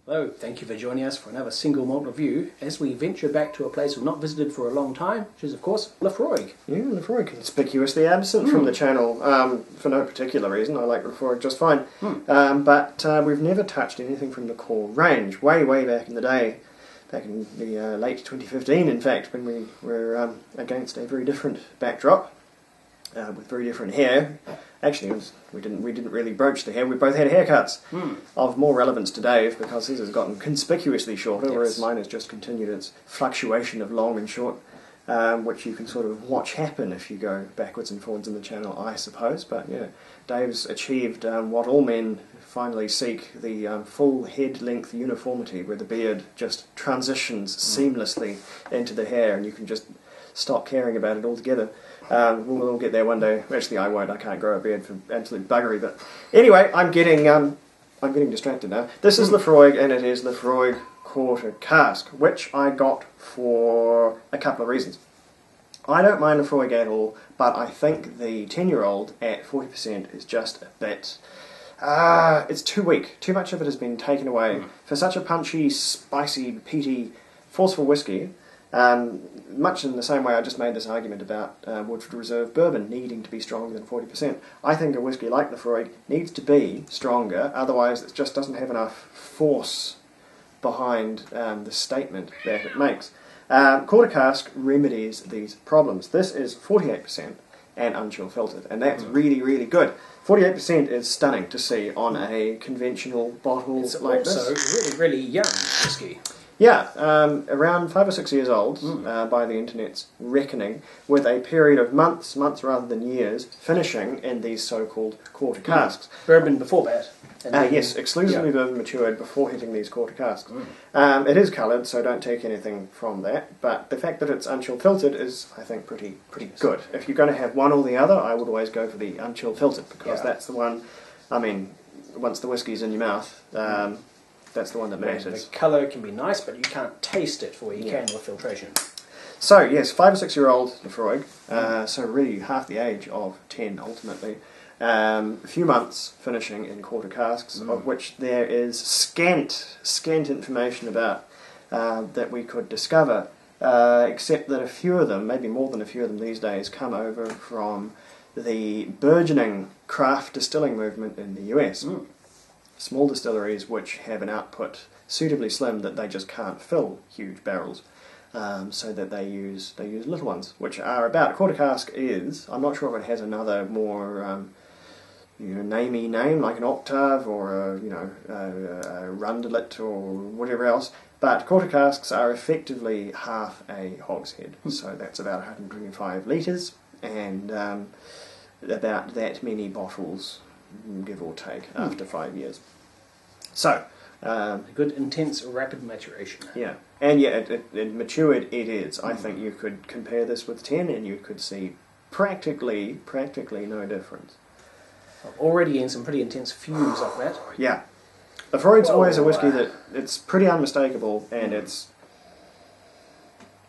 Hello, thank you for joining us for another single malt review as we venture back to a place we've not visited for a long time, which is of course Laphroaig. Yeah, Laphroaig, conspicuously absent from the channel for no particular reason. I like Laphroaig just fine. But we've never touched anything from the core range, way back in the day, back in the late 2015 in fact, when we were against a very different backdrop with very different hair. Actually, we didn't really broach the hair. We both had haircuts of more relevance to Dave because his has gotten conspicuously shorter, whereas mine has just continued its fluctuation of long and short, which you can sort of watch happen if you go backwards and forwards in the channel, I suppose. But yeah, Dave's achieved what all men finally seek, the full head-length uniformity, where the beard just transitions seamlessly into the hair, and you can just stop caring about it altogether. We'll get there one day. Actually, I won't. I can't grow a beard for absolute buggery. But anyway, I'm getting distracted now. This is Laphroaig, and it is Laphroaig Quarter Cask, which I got for a couple of reasons. I don't mind Laphroaig at all, but I think the 10-year-old at 40% is just a bit. It's too weak. Too much of it has been taken away for such a punchy, spicy, peaty, forceful whiskey. Much in the same way I just made this argument about Woodford Reserve Bourbon needing to be stronger than 40%. I think a whiskey like Laphroaig needs to be stronger, otherwise it just doesn't have enough force behind the statement that it makes. Quarter Cask remedies these problems. This is 48% and un-chilfiltered, and that's really good. 48% is stunning to see on a conventional bottle like this. It's also really young whiskey. Yeah, around 5 or 6 years old, by the internet's reckoning, with a period of months rather than years, finishing in these so-called quarter casks. Bourbon before that. Yes, exclusively bourbon matured before hitting these quarter casks. It is coloured, so don't take anything from that, but the fact that it's un-chilfiltered is, I think, pretty good. If you're going to have one or the other, I would always go for the un-chilfiltered, because that's the one, I mean, once the whiskey's in your mouth, that's the one that matters. The colour can be nice, but you can't taste it for you can with filtration. So, yes, 5 or 6 year old Laphroaig, so really half the age of 10 ultimately. A few months finishing in quarter casks, of which there is scant information about that we could discover, except that a few of them, maybe more than a few of them these days, come over from the burgeoning craft distilling movement in the US. Small distilleries which have an output suitably slim that they just can't fill huge barrels, so that they use little ones, which are about a quarter cask is. I'm not sure if it has another more namey name like an octave or a rundelet or whatever else. But quarter casks are effectively half a hogshead, so that's about 125 litres and about that many bottles, give or take, after 5 years. So, good, intense, rapid maturation. Yeah, and it matured. It is. I think you could compare this with 10, and you could see practically no difference. I'm already in some pretty intense fumes off that. Yeah, Laphroaig's always a whiskey that it's pretty unmistakable, and it's.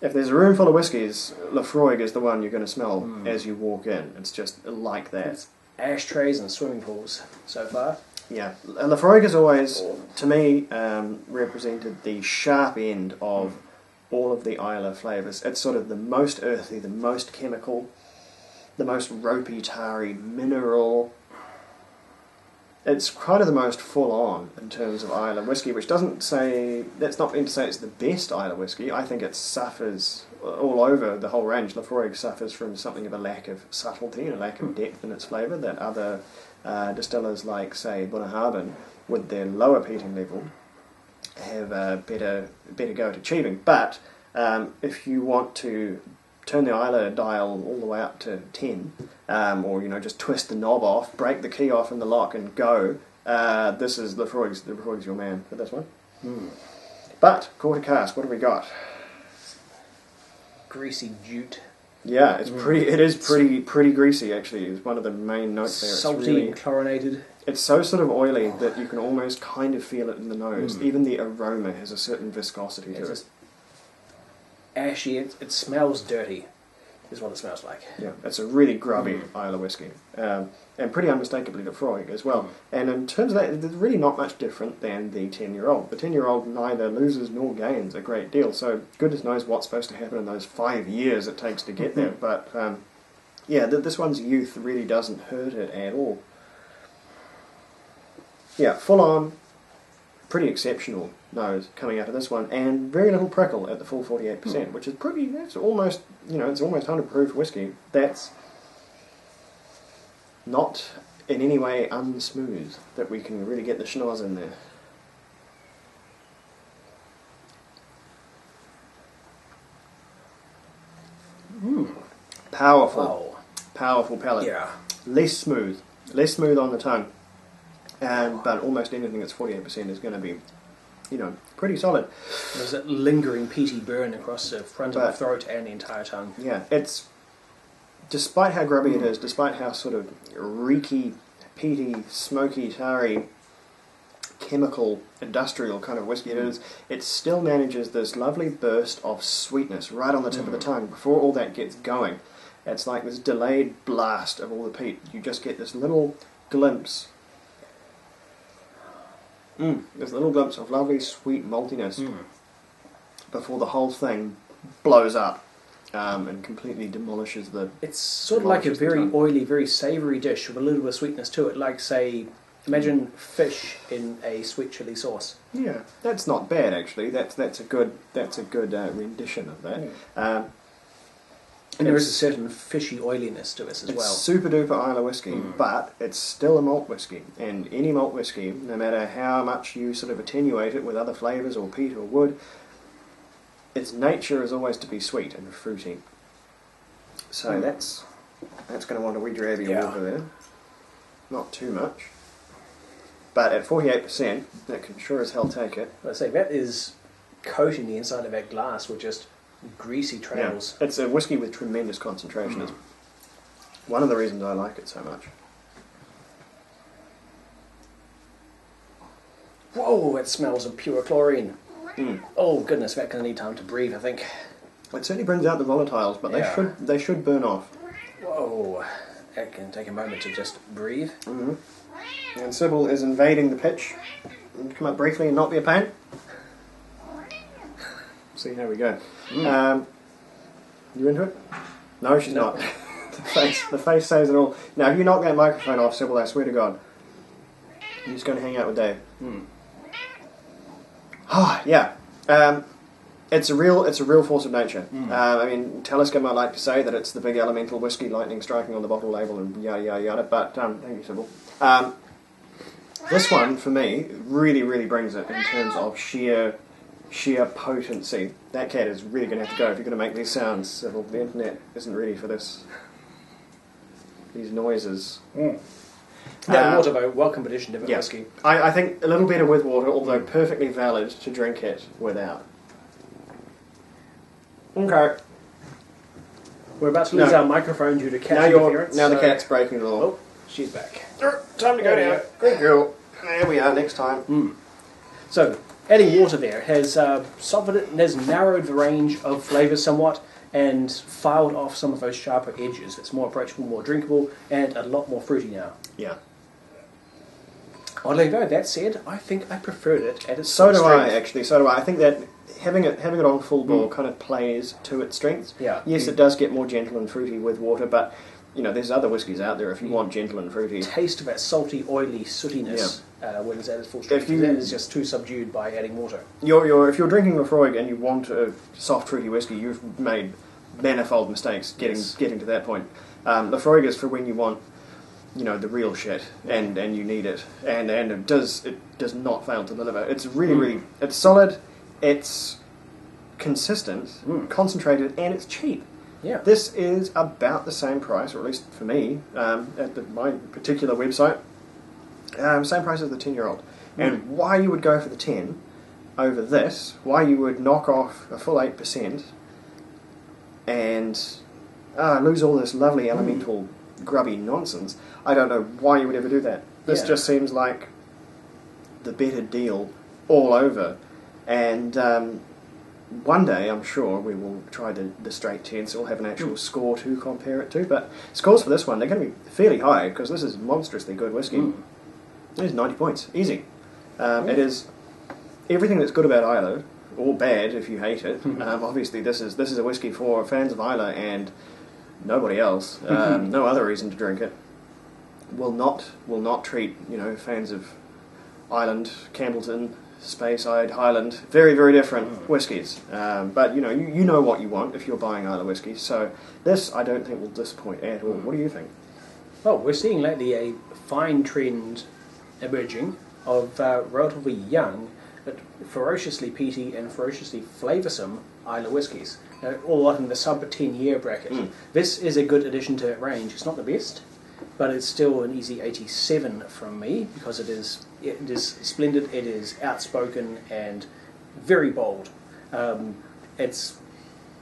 If there's a room full of whiskies, Laphroaig is the one you're going to smell as you walk in. It's just like that. It's ashtrays and swimming pools so far. Yeah, Laphroaig has always, to me, represented the sharp end of all of the Islay flavours. It's sort of the most earthy, the most chemical, the most ropey, tarry, mineral. It's kind of the most full-on in terms of Islay whiskey, which doesn't say, that's not meant to say it's the best Islay whiskey. I think it suffers all over the whole range. Laphroaig suffers from something of a lack of subtlety and a lack of depth in its flavour that other distillers like, say, Bunnahabhain, with their lower peating level, have a better go at achieving. But if you want to turn the Islay dial all the way up to 10, or just twist the knob off, break the key off in the lock and go, this is Laphroaig's your man for this one. But quarter cask, what have we got? Greasy jute. Yeah, it's pretty greasy actually. It's one of the main notes there. It's salty really, and chlorinated. It's so sort of oily that you can almost kind of feel it in the nose. Even the aroma has a certain viscosity to it. Ashy. It smells dirty. is what it smells like. Yeah, it's a really grubby Islay whiskey. And pretty unmistakably Laphroaig as well. And in terms of that, it's really not much different than the 10-year-old. The 10-year-old neither loses nor gains a great deal, so goodness knows what's supposed to happen in those 5 years it takes to get there. But yeah, this one's youth really doesn't hurt it at all. Yeah, full on, pretty exceptional nose coming out of this one, and very little prickle at the full 48%, which is pretty. That's almost, it's almost 100 proof whiskey. That's not in any way unsmooth. That we can really get the schnoz in there. Powerful, powerful palate. Yeah, less smooth on the tongue. But almost anything that's 48% is going to be, pretty solid. there's that lingering peaty burn across the front of the throat and the entire tongue. Yeah, it's, despite how grubby it is, despite how sort of reeky, peaty, smoky, tarry, chemical, industrial kind of whiskey it is, it still manages this lovely burst of sweetness right on the tip of the tongue before all that gets going. It's like this delayed blast of all the peat. You just get this little glimpse. This little glimpse of lovely sweet maltiness before the whole thing blows up and completely demolishes the... It's sort of like a very oily, very savoury dish with a little bit of sweetness to it, like, say, imagine fish in a sweet chilli sauce. Yeah, that's not bad actually. That's a good rendition of that. And there is a certain fishy oiliness to it as well. It's super duper Islay whiskey, but it's still a malt whiskey. And any malt whiskey, no matter how much you sort of attenuate it with other flavours or peat or wood, its nature is always to be sweet and fruity. So that's going to want a wee drab of water there. Not too much. But at 48%, that can sure as hell take it. I say, that is coating the inside of that glass with just greasy trails. Yeah. It's a whiskey with tremendous concentration. It's one of the reasons I like it so much. Whoa, it smells of pure chlorine. Oh goodness, that's going to need time to breathe, I think. It certainly brings out the volatiles, but they should burn off. Whoa, that can take a moment to just breathe. And Sybil is invading the pitch. Come up briefly and not be a pain. See how we go. You into it? No, she's not. The face says it all. Now, if you knock that microphone off, Sybil, I swear to God, you're just going to hang out with Dave. Yeah. It's a real force of nature. I mean, Talisker might like to say that it's the big elemental whiskey, lightning striking on the bottle label, and yada yada yada. But thank you, Sybil. This one, for me, really, really brings it in terms of sheer potency. That cat is really going to have to go if you're going to make these sounds. Sybil, the internet isn't ready for this. These noises. That water, though, welcome addition to the whiskey. I think a little better with water, although perfectly valid to drink it without. Okay. We're about to lose our microphone due to cat interference. Now the cat's breaking the law. Oh, she's back. Time to go now. Good girl. There we are, next time. So, adding water there has softened it and has narrowed the range of flavours somewhat and filed off some of those sharper edges. It's more approachable, more drinkable, and a lot more fruity now. Yeah. Oddly though, that said, I think I preferred it at its So do strength. I, actually. So do I. I think that having it on full bore kind of plays to its strengths. Yeah. Yes, it does get more gentle and fruity with water, but there's other whiskies out there if you want gentle and fruity. Taste of that salty, oily sootiness when it's at its full strength. That is just too subdued by adding water. If you're drinking Laphroaig and you want a soft, fruity whiskey, you've made manifold mistakes getting to that point. Laphroaig is for when you want, the real shit, and you need it, and it does not fail to deliver. It's really it's solid, it's consistent, concentrated, and it's cheap. Yeah. This is about the same price, or at least for me, at my particular website, same price as the 10-year-old. And why you would go for the 10 over this, why you would knock off a full 8% and lose all this lovely elemental grubby nonsense, I don't know why you would ever do that. This just seems like the better deal all over. And one day, I'm sure, we will try the straight 10, so we'll have an actual score to compare it to. But scores for this one, they're going to be fairly high, because this is monstrously good whiskey. It is 90 points, easy. It is everything that's good about Islay, or bad if you hate it. Obviously, this is a whiskey for fans of Islay and nobody else. No other reason to drink it. Will not treat fans of Island, Campbellton, Speyside, Highland, very, very different whiskies. But you know what you want if you're buying Islay whiskey. So this, I don't think, will disappoint at all. What do you think? Well, we're seeing lately a fine trend emerging of relatively young, but ferociously peaty and ferociously flavoursome Islay whiskies. All in the sub 10-year bracket. This is a good addition to that range. It's not the best, but it's still an easy 87 from me, because it is splendid, it is outspoken and very bold. It's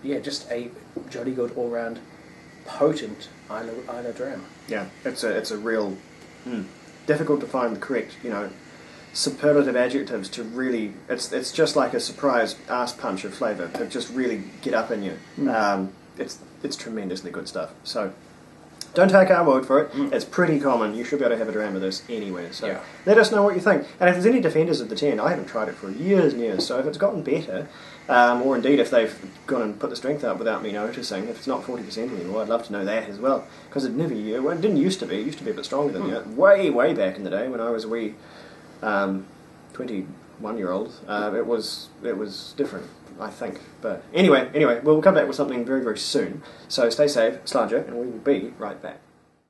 just a jolly good all-round potent Islay dram. Yeah, it's a real difficult to find the correct superlative adjectives to really. It's just like a surprise ass punch of flavour to just really get up in you. It's tremendously good stuff. So don't take our word for it. It's pretty common. You should be able to have a dram of this anywhere. So let us know what you think. And if there's any defenders of the 10, I haven't tried it for years and years. So if it's gotten better, or indeed if they've gone and put the strength up without me noticing, if it's not 40% anymore, I'd love to know that as well. Because it didn't used to be. It used to be a bit stronger than that. Way, way back in the day when I was a wee 21-year-old. It was different, I think. But anyway, we'll come back with something very, very soon. So stay safe, Slanger, and we will be right back.